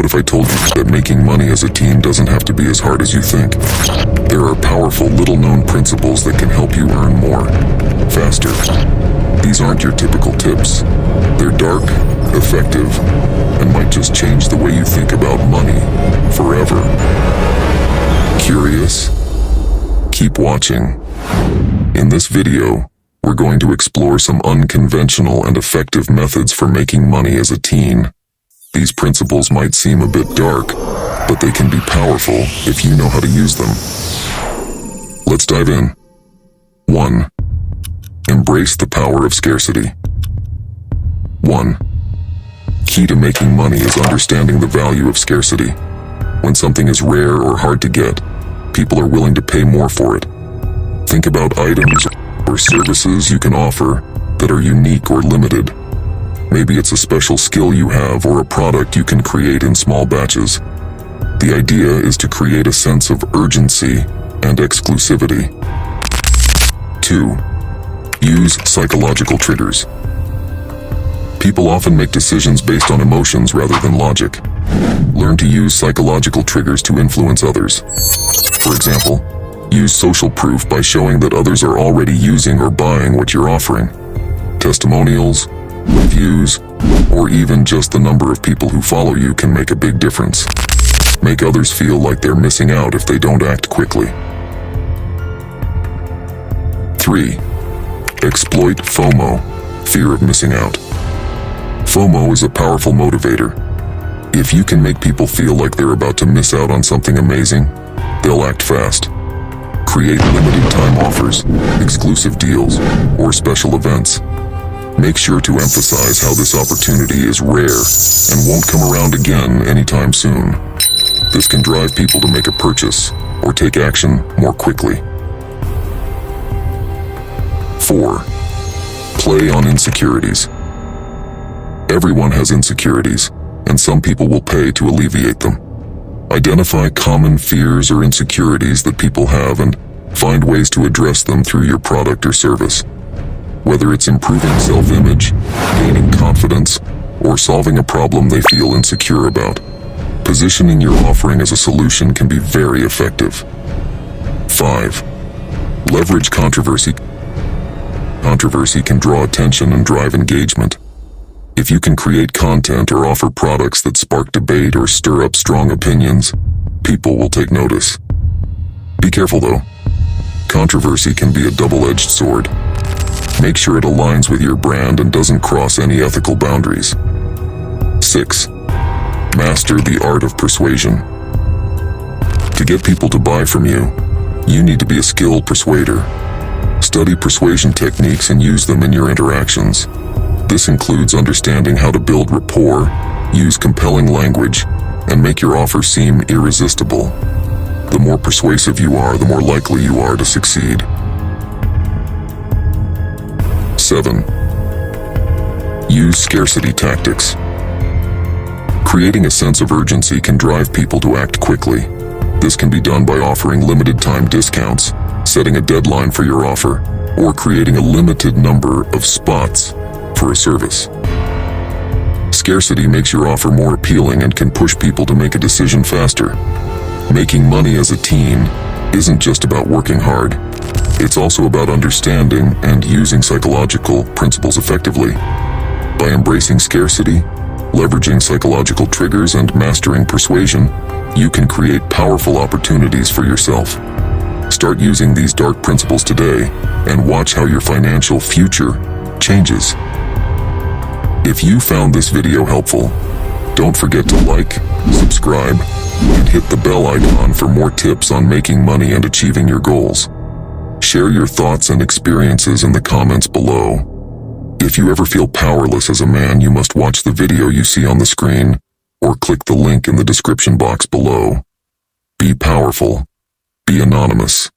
What if I told you that making money as a teen doesn't have to be as hard as you think? There are powerful, little-known principles that can help you earn more, faster. These aren't your typical tips. They're dark, effective, and might just change the way you think about money forever. Curious? Keep watching. In this video, we're going to explore some unconventional and effective methods for making money as a teen. These principles might seem a bit dark, but they can be powerful if you know how to use them. Let's dive in. 1. Embrace the power of scarcity. 1. Key to making money is understanding the value of scarcity. When something is rare or hard to get, people are willing to pay more for it. Think about items or services you can offer that are unique or limited. Maybe it's a special skill you have or a product you can create in small batches. The idea is to create a sense of urgency and exclusivity. 2. Use psychological triggers. People often make decisions based on emotions rather than logic. Learn to use psychological triggers to influence others. For example, use social proof by showing that others are already using or buying what you're offering. Testimonials, reviews, or even just the number of people who follow you can make a big difference. Make others feel like they're missing out if they don't act quickly. 3. Exploit FOMO, fear of missing out. FOMO is a powerful motivator. If you can make people feel like they're about to miss out on something amazing, they'll act fast. Create limited time offers, exclusive deals, or special events. Make sure to emphasize how this opportunity is rare and won't come around again anytime soon. This can drive people to make a purchase or take action more quickly. 4. Play on insecurities. Everyone has insecurities, and some people will pay to alleviate them. Identify common fears or insecurities that people have and find ways to address them through your product or service. Whether it's improving self-image, gaining confidence, or solving a problem they feel insecure about, positioning your offering as a solution can be very effective. 5. Leverage controversy. Controversy can draw attention and drive engagement. If you can create content or offer products that spark debate or stir up strong opinions, people will take notice. Be careful though. Controversy can be a double-edged sword. Make sure it aligns with your brand and doesn't cross any ethical boundaries. 6. Master the art of persuasion. To get people to buy from you, you need to be a skilled persuader. Study persuasion techniques and use them in your interactions. This includes understanding how to build rapport, use compelling language, and make your offer seem irresistible. The more persuasive you are, the more likely you are to succeed. 7. Use scarcity tactics. Creating a sense of urgency can drive people to act quickly. This can be done by offering limited time discounts, setting a deadline for your offer, or creating a limited number of spots for a service. Scarcity makes your offer more appealing and can push people to make a decision faster. Making money as a teen isn't just about working hard. It's also about understanding and using psychological principles effectively. By embracing scarcity, leveraging psychological triggers, and mastering persuasion, you can create powerful opportunities for yourself. Start using these dark principles today and watch how your financial future changes. If you found this video helpful, don't forget to like, subscribe, and hit the bell icon for more tips on making money and achieving your goals. Share your thoughts and experiences in the comments below. If you ever feel powerless as a man, you must watch the video you see on the screen or click the link in the description box below. Be powerful. Be anonymous.